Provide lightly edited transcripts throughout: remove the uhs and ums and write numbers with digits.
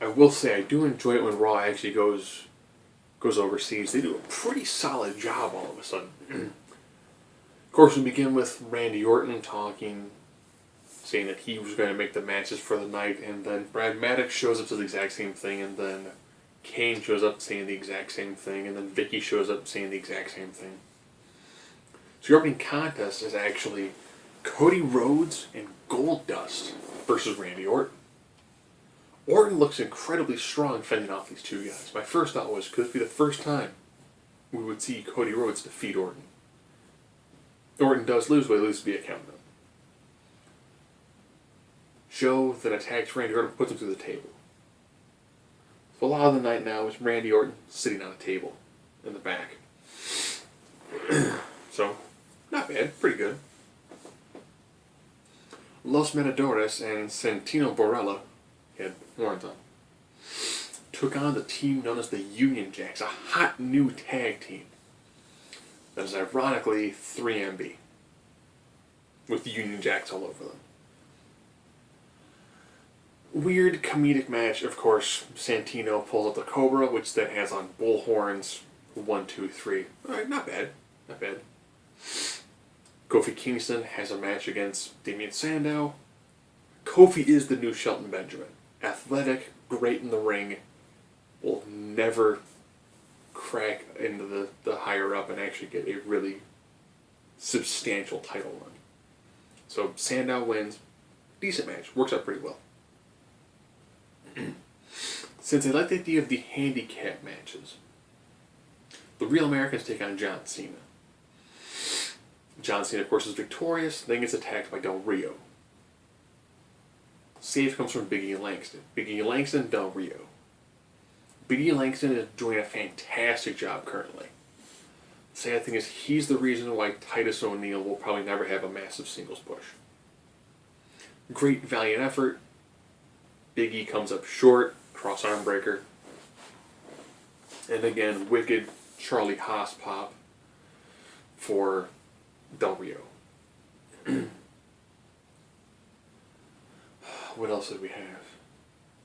I will say I do enjoy it when Raw actually goes overseas. They do a pretty solid job all of a sudden. Of course, we begin with Randy Orton talking, saying that he was going to make the matches for the night, and then Brad Maddox shows up to the exact same thing, and then Kane shows up saying the exact same thing, and then Vicky shows up saying the exact same thing. So your opening contest is actually Cody Rhodes and Goldust versus Randy Orton. Orton looks incredibly strong fending off these two guys. My first thought was, could this be the first time we would see Cody Rhodes defeat Orton? Orton does lose, but at least be a countdown. Joe then attacks Randy Orton and puts him through the table. So a lot of the night now is Randy Orton sitting on a table in the back. So, not bad, pretty good. Los Matadores and Santino Borella, he had horns on, took on the team known as the Union Jacks, a hot new tag team that is ironically 3MB, with the Union Jacks all over them. Weird comedic match, of course. Santino pulls up the Cobra, which then has on bull horns. 1, 2, 3. Alright, not bad. Not bad. Kofi Kingston has a match against Damien Sandow. Kofi is the new Shelton Benjamin. Athletic, great in the ring, will never crack into the higher up and actually get a really substantial title run. So Sandow wins. Decent match. Works out pretty well. Since I like the idea of the handicap matches, the Real Americans take on John Cena. John Cena, of course, is victorious, then gets attacked by Del Rio. Save comes from Big E Langston. Big E Langston, Del Rio. Big E Langston is doing a fantastic job currently. The sad thing is, he's the reason why Titus O'Neil will probably never have a massive singles push. Great valiant effort. Big E comes up short, cross arm breaker. And again, wicked Charlie Haas pop for Del Rio. What else did we have?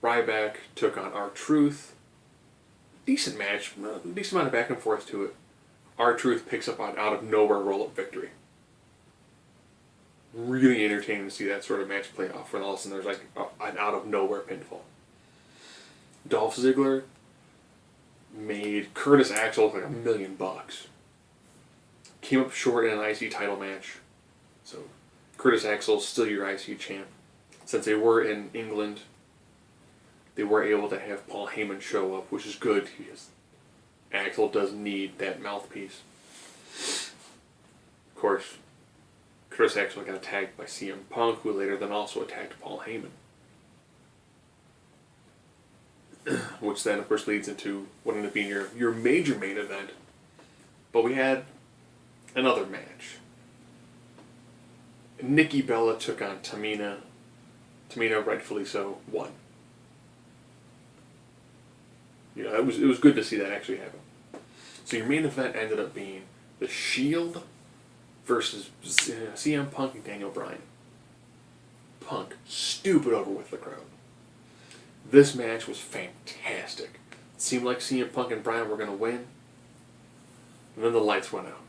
Ryback took on R-Truth. Decent match, decent amount of back and forth to it. R-Truth picks up on out of nowhere roll-up victory. Really entertaining to see that sort of match play off when all of a sudden there's like an out of nowhere pinfall. Dolph Ziggler made Curtis Axel look like $1 million. Came up short in an IC title match. So Curtis Axel's still your IC champ. Since they were in England, they were able to have Paul Heyman show up, which is good because Axel does need that mouthpiece. Of course, Chris Axel got attacked by CM Punk, who later then also attacked Paul Heyman. Which then, of course, leads into what ended up being your major main event. But we had another match. Nikki Bella took on Tamina. Tamina, rightfully so, won. You know, it was good to see that actually happen. So your main event ended up being The Shield versus CM Punk and Daniel Bryan. Punk, stupid over with the crowd. This match was fantastic. It seemed like CM Punk and Bryan were going to win. And then the lights went out.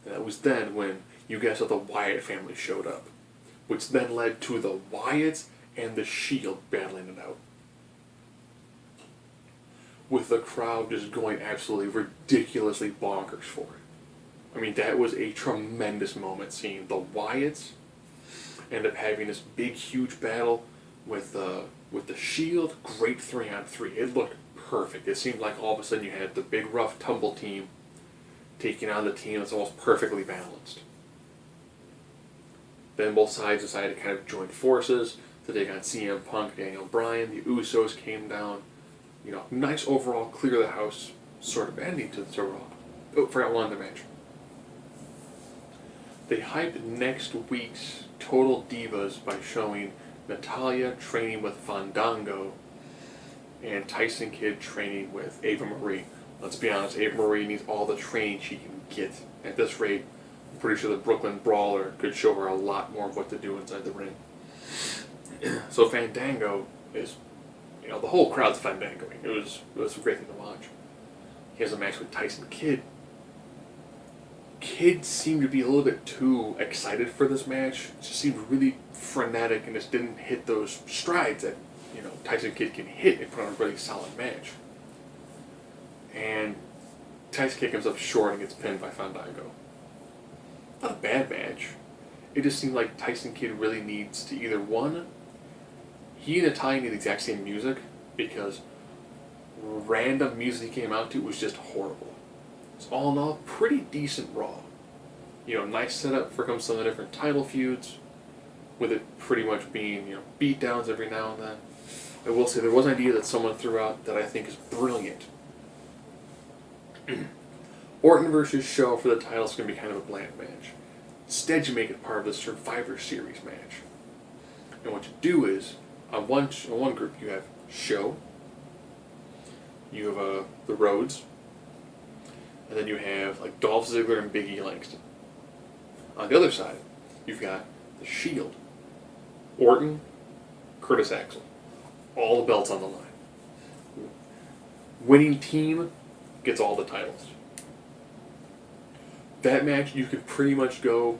And that was then when you guys saw the Wyatt family showed up. Which then led to the Wyatts and the Shield battling it out. With the crowd just going absolutely ridiculously bonkers for it. I mean, that was a tremendous moment seeing the Wyatts end up having this big, huge battle with the Shield. Great 3-on-3. It looked perfect. It seemed like all of a sudden you had the big, rough tumble team taking on the team that's almost perfectly balanced. Then both sides decided to kind of join forces to take on CM Punk, Daniel Bryan. The Usos came down. You know, nice overall clear the house sort of ending to the Raw. Oh, forgot one other match. They hyped next week's Total Divas by showing Natalya training with Fandango and Tyson Kidd training with Ava Marie. Let's be honest, Ava Marie needs all the training she can get. At this rate, I'm pretty sure the Brooklyn Brawler could show her a lot more of what to do inside the ring. So Fandango is the whole crowd's fandangoing. It was a great thing to watch. He has a match with Tyson Kidd. Kidd seemed to be a little bit too excited for this match. It just seemed really frenetic and just didn't hit those strides that Tyson Kidd can hit in front of a really solid match. And Tyson Kidd comes up short and gets pinned by Fandango. Not a bad match. It just seemed like Tyson Kidd really needs to either one, he and Italian need the exact same music because random music he came out to was just horrible. It's all in all pretty decent Raw. Nice setup for some of the different title feuds, with it pretty much being beatdowns every now and then. I will say there was an idea that someone threw out that I think is brilliant. Orton versus Show for the title is going to be kind of a bland match. Instead, you make it part of the Survivor Series match. And what you do is, on one group, you have Show, you have the Rhodes, and then you have like Dolph Ziggler and Big E Langston. On the other side, you've got the Shield, Orton, Curtis Axel, all the belts on the line. Winning team gets all the titles. That match, you could pretty much go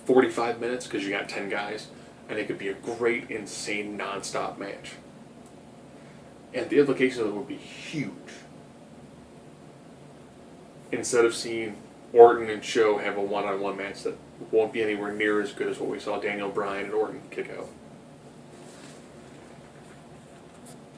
45 minutes because you got 10 guys, and it could be a great, insane, non-stop match. And the implications of it would be huge. Instead of seeing Orton and Show have a one-on-one match that won't be anywhere near as good as what we saw Daniel Bryan and Orton kick out.